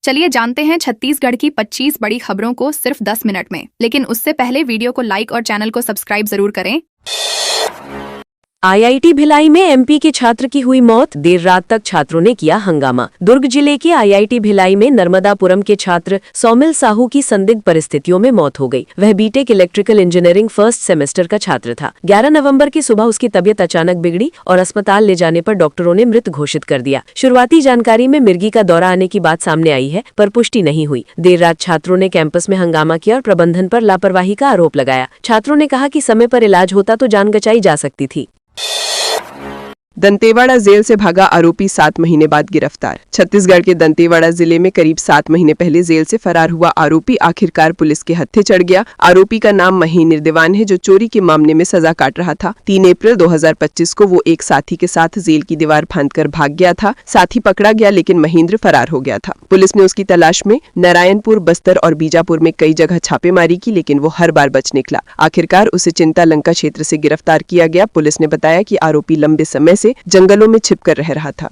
चलिए जानते हैं छत्तीसगढ़ की 25 बड़ी खबरों को सिर्फ 10 मिनट में। लेकिन उससे पहले वीडियो को लाइक और चैनल को सब्सक्राइब जरूर करें। आईआईटी भिलाई में एमपी के छात्र की हुई मौत, देर रात तक छात्रों ने किया हंगामा। दुर्ग जिले के आईआईटी भिलाई में नर्मदापुरम के छात्र सौमिल साहू की संदिग्ध परिस्थितियों में मौत हो गई। वह BTech electrical engineering first semester का छात्र था। 11 नवंबर की सुबह उसकी तबीयत अचानक बिगड़ी और अस्पताल ले जाने पर डॉक्टरों ने मृत घोषित कर दिया। शुरुआती जानकारी में मिर्गी का दौरा आने की बात सामने आई है, पर पुष्टि नहीं हुई। देर रात छात्रों ने कैंपस में हंगामा किया और प्रबंधन पर लापरवाही का आरोप लगाया। छात्रों ने कहा कि समय पर इलाज होता तो जान बचाई जा सकती थी। दंतेवाड़ा जेल से भागा आरोपी 7 महीने बाद गिरफ्तार। छत्तीसगढ़ के दंतेवाड़ा जिले में करीब 7 महीने पहले जेल से फरार हुआ आरोपी आखिरकार पुलिस के हत्थे चढ़ गया। आरोपी का नाम महीन निर्देवान है, जो चोरी के मामले में सजा काट रहा था। 3 अप्रैल 2025 को वो एक साथी के साथ जेल की दीवार फांदकर भाग गया था। साथी पकड़ा गया, लेकिन महेंद्र फरार हो गया था। पुलिस ने उसकी तलाश में नारायणपुर, बस्तर और बीजापुर में कई जगह छापेमारी की, लेकिन वो हर बार बच निकला। आखिरकार उसे चिंतालंका क्षेत्र से गिरफ्तार किया गया। पुलिस ने बताया कि आरोपी लंबे समय से जंगलों में छिपकर रह रहा था।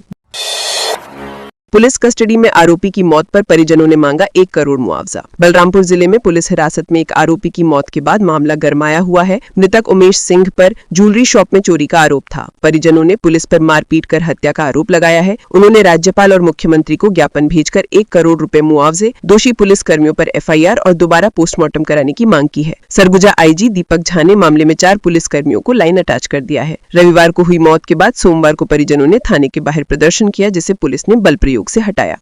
पुलिस कस्टडी में आरोपी की मौत पर परिजनों ने मांगा 1 करोड़ मुआवजा। बलरामपुर जिले में पुलिस हिरासत में एक आरोपी की मौत के बाद मामला गरमाया हुआ है। मृतक उमेश सिंह पर ज्वेलरी शॉप में चोरी का आरोप था। परिजनों ने पुलिस पर मारपीट कर हत्या का आरोप लगाया है। उन्होंने राज्यपाल और मुख्यमंत्री को ज्ञापन भेजकर 1 करोड़ रुपए मुआवजे, दोषी पुलिस कर्मियों पर FIR और दोबारा पोस्टमार्टम कराने की मांग की है। सरगुजा IG दीपक झा ने मामले में 4 पुलिस कर्मियों को लाइन अटैच कर दिया है। रविवार को हुई मौत के बाद सोमवार को परिजनों ने थाने के बाहर प्रदर्शन किया, जिसे पुलिस ने बल प्रयोग से हटाया।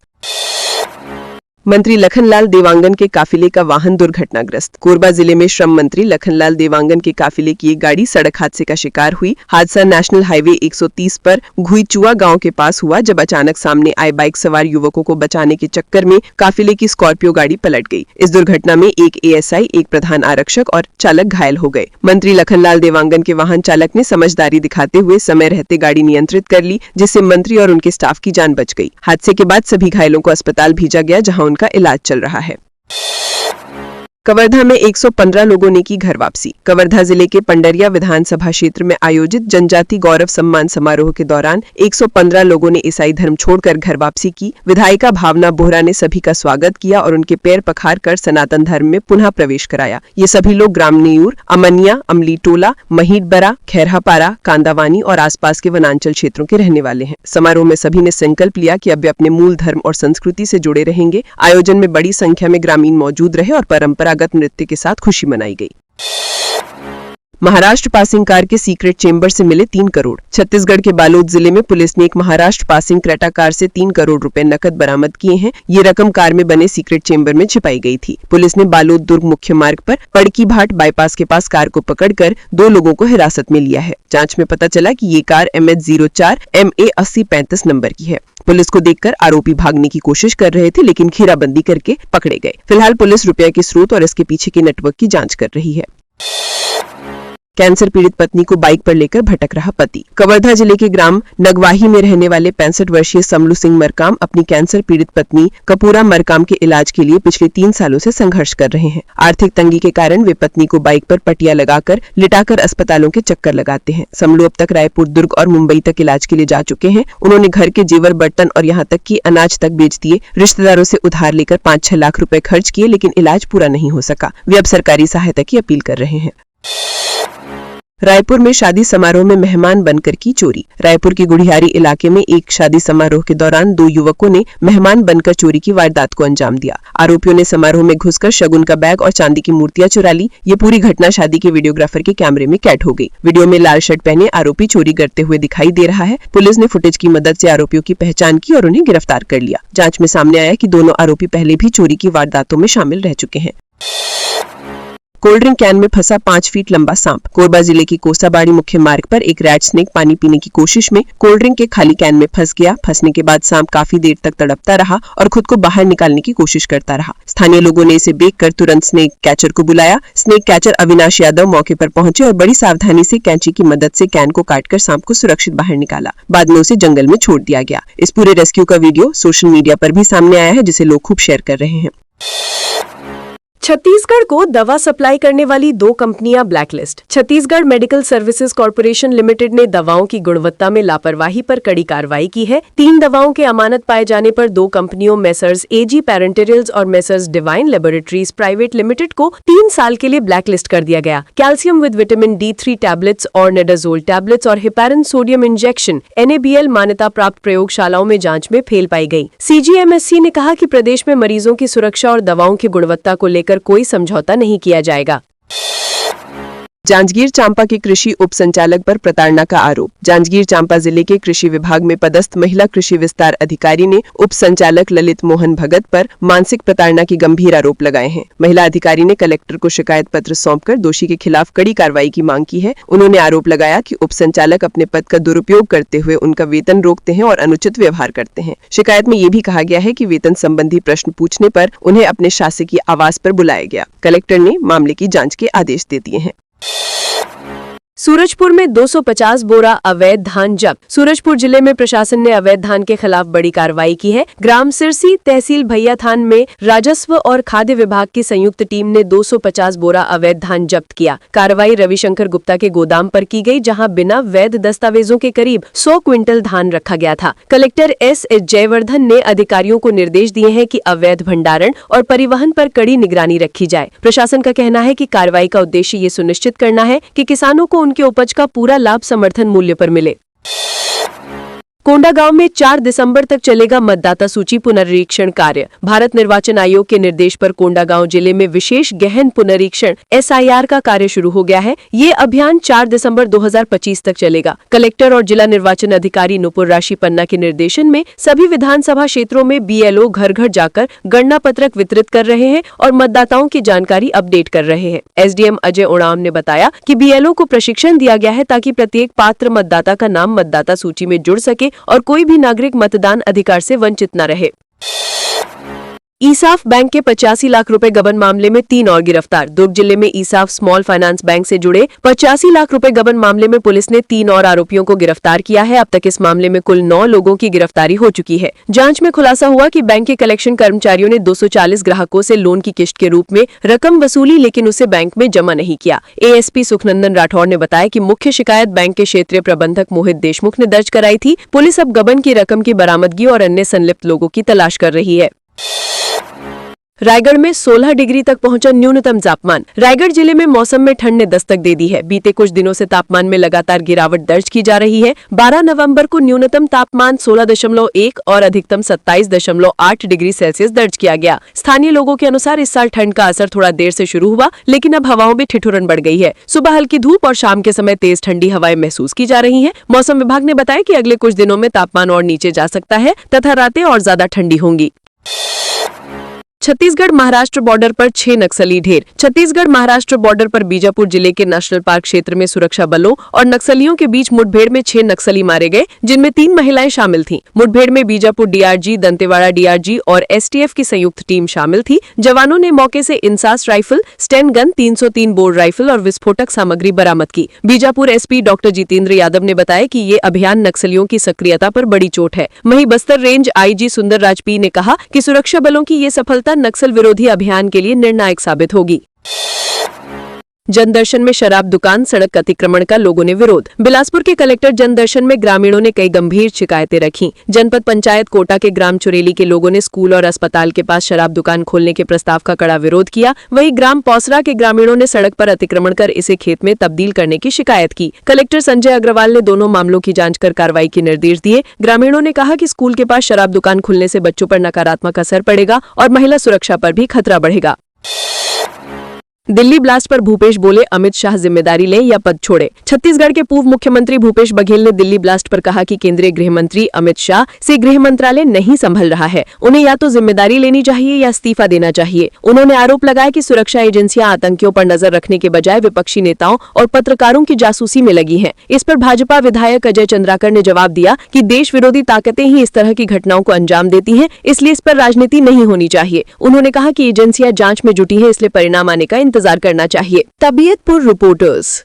मंत्री लखनलाल देवांगन के काफिले का वाहन दुर्घटनाग्रस्त। कोरबा जिले में श्रम मंत्री लखनलाल देवांगन के काफिले की एक गाड़ी सड़क हादसे का शिकार हुई। हादसा नेशनल हाईवे 130 पर घुईचुआ गांव के पास हुआ, जब अचानक सामने आए बाइक सवार युवकों को बचाने के चक्कर में काफिले की स्कॉर्पियो गाड़ी पलट गई। इस दुर्घटना में एक ASI, एक प्रधान आरक्षक और चालक घायल हो गए। मंत्री लखनलाल देवांगन के वाहन चालक ने समझदारी दिखाते हुए समय रहते गाड़ी नियंत्रित कर ली, जिससे मंत्री और उनके स्टाफ की जान बच गई। हादसे के बाद सभी घायलों को अस्पताल भेजा गया, जहां उनका इलाज चल रहा है। कवर्धा में 115 लोगों ने की घर वापसी। कवर्धा जिले के पंडरिया विधानसभा क्षेत्र में आयोजित जनजाति गौरव सम्मान समारोह के दौरान 115 लोगों ने ईसाई धर्म छोड़कर घर वापसी की। विधायिका भावना बोहरा ने सभी का स्वागत किया और उनके पैर पखार कर सनातन धर्म में पुनः प्रवेश कराया। ये सभी लोग ग्राम नेयूर, अमनिया, अमली टोला, महीटबरा, खैरहापारा, कांदावानी और आसपास के वनांचल क्षेत्रों के रहने वाले हैं। समारोह में सभी ने संकल्प लिया कि अब वे अपने मूल धर्म और संस्कृति से जुड़े रहेंगे। आयोजन में बड़ी संख्या में ग्रामीण मौजूद रहे और परंपरागत नृत्य के साथ खुशी मनाई गई। महाराष्ट्र पासिंग कार के सीक्रेट चेंबर से मिले 3 करोड़। छत्तीसगढ़ के बालोद जिले में पुलिस ने एक महाराष्ट्र पासिंग क्रेटा कार से 3 करोड़ रुपए नकद बरामद किए हैं। ये रकम कार में बने सीक्रेट चेंबर में छिपाई गई थी। पुलिस ने बालोद दुर्ग मुख्य मार्ग पर पड़की भाट बाईपास के पास कार को पकड़कर 2 लोगों को हिरासत में लिया है। जांच में पता चला कि ये कार MH04 MA 8035 नंबर की है। पुलिस को देखकर आरोपी भागने की कोशिश कर रहे थे, लेकिन घेराबंदी करके पकड़े गए। फिलहाल पुलिस रुपये के स्रोत और इसके पीछे के नेटवर्क की जांच कर रही है। कैंसर पीड़ित पत्नी को बाइक पर लेकर भटक रहा पति। कवर्धा जिले के ग्राम नगवाही में रहने वाले 65 वर्षीय समलू सिंह मरकाम अपनी कैंसर पीड़ित पत्नी कपूरा मरकाम के इलाज के लिए पिछले 3 सालों से संघर्ष कर रहे हैं। आर्थिक तंगी के कारण वे पत्नी को बाइक पर पटिया लगाकर लिटाकर अस्पतालों के चक्कर लगाते हैं। समलू अब तक रायपुर, दुर्ग और मुंबई तक इलाज के लिए जा चुके हैं। उन्होंने घर के जेवर, बर्तन और यहाँ तक कि अनाज तक बेच दिए। रिश्तेदारों से उधार लेकर 5-6 लाख रुपए खर्च किए, लेकिन इलाज पूरा नहीं हो सका। वे अब सरकारी सहायता की अपील कर रहे हैं। रायपुर में शादी समारोह में मेहमान बनकर की चोरी। रायपुर के गुढ़ियारी इलाके में एक शादी समारोह के दौरान 2 युवकों ने मेहमान बनकर चोरी की वारदात को अंजाम दिया। आरोपियों ने समारोह में घुसकर शगुन का बैग और चांदी की मूर्तियां चुरा ली। ये पूरी घटना शादी के वीडियोग्राफर के कैमरे में कैद हो गई। वीडियो में लाल शर्ट पहने आरोपी चोरी करते हुए दिखाई दे रहा है। पुलिस ने फुटेज की मदद से आरोपियों की पहचान की और उन्हें गिरफ्तार कर लिया। जांच में सामने आया कि दोनों आरोपी पहले भी चोरी की वारदातों में शामिल रह चुके हैं। कोल्ड ड्रिंक कैन में फंसा 5 फीट लंबा सांप। कोरबा जिले की कोसाबाड़ी मुख्य मार्ग पर एक रैट स्नेक पानी पीने की कोशिश में कोल्ड ड्रिंक के खाली कैन में फंस गया। फंसने के बाद सांप काफी देर तक तड़पता रहा और खुद को बाहर निकालने की कोशिश करता रहा। स्थानीय लोगों ने इसे देखकर तुरंत स्नेक कैचर को बुलाया। स्नेक कैचर अविनाश यादव मौके पर पहुंचे और बड़ी सावधानी से कैंची की मदद से कैन को काटकर सांप को सुरक्षित बाहर निकाला। बाद में उसे जंगल में छोड़ दिया गया। इस पूरे रेस्क्यू का वीडियो सोशल मीडिया पर भी सामने आया है, जिसे लोग खूब शेयर कर रहे हैं। छत्तीसगढ़ को दवा सप्लाई करने वाली 2 कंपनियां blacklist. Chhattisgarh medical services corporation limited ने दवाओं की गुणवत्ता में लापरवाही पर कड़ी कार्रवाई की है। 3 दवाओं के अमानत पाए जाने पर 2 कंपनियों मेसर्स एजी पेरेंटेरियल्स और messrs divine laboratories private limited को 3 साल के लिए ब्लैकलिस्ट कर दिया गया। Calcium with vitamin D3 tablets और नेडाजोल टैबलेट्स और हेपारिन सोडियम इंजेक्शन NABL मान्यता प्राप्त प्रयोगशालाओं में जांच में फेल पाई गई। CGMSC ने कहा कि प्रदेश में मरीजों की सुरक्षा और दवाओं की गुणवत्ता को लेकर कोई समझौता नहीं किया जाएगा। जांजगीर चांपा के कृषि उप संचालक पर प्रताड़ना का आरोप। जांजगीर चांपा जिले के कृषि विभाग में पदस्थ महिला कृषि विस्तार अधिकारी ने उप संचालक ललित मोहन भगत पर मानसिक प्रताड़ना की गंभीर आरोप लगाए हैं। महिला अधिकारी ने कलेक्टर को शिकायत पत्र सौंपकर दोषी के खिलाफ कड़ी कार्रवाई की मांग की है। उन्होंने आरोप लगाया कि उप संचालक अपने पद का दुरुपयोग करते हुए उनका वेतन रोकते हैं और अनुचित व्यवहार करते हैं। शिकायत में ये भी कहा गया है कि वेतन संबंधी प्रश्न पूछने पर उन्हें अपने शासकीय आवास पर बुलाया गया। कलेक्टर ने मामले की जाँच के आदेश दे दिए हैं। सूरजपुर में 250 बोरा अवैध धान जब्त। सूरजपुर जिले में प्रशासन ने अवैध धान के खिलाफ बड़ी कार्रवाई की है। ग्राम सिरसी तहसील भैया थान में राजस्व और खाद्य विभाग की संयुक्त टीम ने 250 बोरा अवैध धान जब्त किया। कार्रवाई रविशंकर गुप्ता के गोदाम पर की गई, जहां बिना वैध दस्तावेजों के करीब 100 क्विंटल धान रखा गया था। कलेक्टर S जयवर्धन ने अधिकारियों को निर्देश दिए हैं कि अवैध भंडारण और परिवहन पर कड़ी निगरानी रखी जाए। प्रशासन का कहना है कि कार्रवाई का उद्देश्य ये सुनिश्चित करना है कि किसानों को उनके उपज का पूरा लाभ समर्थन मूल्य पर मिले। कोंडागांव में 4 दिसंबर तक चलेगा मतदाता सूची पुनरीक्षण कार्य। भारत निर्वाचन आयोग के निर्देश पर कोंडागांव जिले में विशेष गहन पुनरीक्षण SIR का कार्य शुरू हो गया है। ये अभियान 4 दिसंबर 2025 तक चलेगा। कलेक्टर और जिला निर्वाचन अधिकारी नुपुर राशि पन्ना के निर्देशन में सभी विधानसभा क्षेत्रों में BLO घर घर जाकर गणना पत्रक वितरित कर रहे हैं और मतदाताओं की जानकारी अपडेट कर रहे हैं। SDM अजय उड़ाम ने बताया कि BLO को प्रशिक्षण दिया गया है ताकि प्रत्येक पात्र मतदाता का नाम मतदाता सूची में जुड़ सके और कोई भी नागरिक मतदान अधिकार से वंचित न रहे। ईसाफ बैंक के 85 लाख रुपए गबन मामले में 3 और गिरफ्तार। दुर्ग जिले में ईसाफ स्मॉल फाइनेंस बैंक से जुड़े 85 लाख रुपए गबन मामले में पुलिस ने 3 और आरोपियों को गिरफ्तार किया है। अब तक इस मामले में कुल 9 लोगों की गिरफ्तारी हो चुकी है। जांच में खुलासा हुआ कि बैंक के कलेक्शन कर्मचारियों ने 240 ग्राहकों से लोन की किस्त के रूप में रकम वसूली, लेकिन उसे बैंक में जमा नहीं किया। ASP सुखनंदन राठौर ने बताया कि मुख्य शिकायत बैंक के क्षेत्रीय प्रबंधक मोहित देशमुख ने दर्ज कराई थी। पुलिस अब गबन की रकम की बरामदगी और अन्य संलिप्त लोगों की तलाश कर रही है। रायगढ़ में 16 डिग्री तक पहुंचा न्यूनतम तापमान। रायगढ़ जिले में मौसम में ठंड ने दस्तक दे दी है। बीते कुछ दिनों से तापमान में लगातार गिरावट दर्ज की जा रही है। 12 नवंबर को न्यूनतम तापमान 16.1 और अधिकतम 27.8 डिग्री सेल्सियस दर्ज किया गया। स्थानीय लोगों के अनुसार इस साल ठंड का असर थोड़ा देर से शुरू हुआ, लेकिन अब हवाओं में ठिठुरन बढ़ गई है। सुबह हल्की धूप और शाम के समय तेज ठंडी हवाएं महसूस की जा रही है। मौसम विभाग ने बताया कि अगले कुछ दिनों में तापमान और नीचे जा सकता है तथा रातें और ज्यादा ठंडी होंगी। छत्तीसगढ़ महाराष्ट्र बॉर्डर पर 6 नक्सली ढेर। छत्तीसगढ़ महाराष्ट्र बॉर्डर पर बीजापुर जिले के नेशनल पार्क क्षेत्र में सुरक्षा बलों और नक्सलियों के बीच मुठभेड़ में 6 नक्सली मारे गए, जिनमें 3 महिलाएं शामिल थीं। मुठभेड़ में बीजापुर DRG, दंतेवाड़ा DRG और STF की संयुक्त टीम शामिल थी। जवानों ने मौके से INSAS rifle, Sten gun, 303 bore rifle और विस्फोटक सामग्री बरामद की। बीजापुर SP डॉक्टर जितेंद्र यादव ने बताया कि ये अभियान नक्सलियों की सक्रियता पर बड़ी चोट है। वहीं Bastar range IG Sundarraj P ने कहा कि सुरक्षा बलों की ये सफलता नक्सल विरोधी अभियान के लिए निर्णायक साबित होगी। जनदर्शन में शराब दुकान सड़क अतिक्रमण का लोगों ने विरोध। बिलासपुर के कलेक्टर जनदर्शन में ग्रामीणों ने कई गंभीर शिकायतें रखीं। जनपद पंचायत कोटा के ग्राम चुरेली के लोगों ने स्कूल और अस्पताल के पास शराब दुकान खोलने के प्रस्ताव का कड़ा विरोध किया। वहीं ग्राम पौसरा के ग्रामीणों ने सड़क पर अतिक्रमण कर इसे खेत में तब्दील करने की शिकायत की। कलेक्टर संजय अग्रवाल ने दोनों मामलों की जाँच कर कार्रवाई के निर्देश दिए। ग्रामीणों ने कहा कि स्कूल के पास शराब दुकान खुलने से बच्चों पर नकारात्मक असर पड़ेगा और महिला सुरक्षा पर भी खतरा बढ़ेगा। दिल्ली ब्लास्ट पर भूपेश बोले, अमित शाह जिम्मेदारी लें या पद छोड़े। छत्तीसगढ़ के पूर्व मुख्यमंत्री भूपेश बघेल ने दिल्ली ब्लास्ट पर कहा कि केंद्रीय गृह मंत्री अमित शाह से गृह मंत्रालय नहीं संभल रहा है। उन्हें या तो जिम्मेदारी लेनी चाहिए या इस्तीफा देना चाहिए। उन्होंने आरोप लगाया कि सुरक्षा एजेंसियां आतंकियों पर नजर रखने के बजाय विपक्षी नेताओं और पत्रकारों की जासूसी में लगी हैं। इस पर भाजपा विधायक अजय चंद्राकर ने जवाब दिया कि देश विरोधी ताकतें ही इस तरह की घटनाओं को अंजाम देती हैं, इसलिए इस पर राजनीति नहीं होनी चाहिए। उन्होंने कहा कि एजेंसियां जांच में जुटी हैं, इसलिए परिणाम आने का इंतजार करना चाहिए। तबीयतपुर रिपोर्टर्स।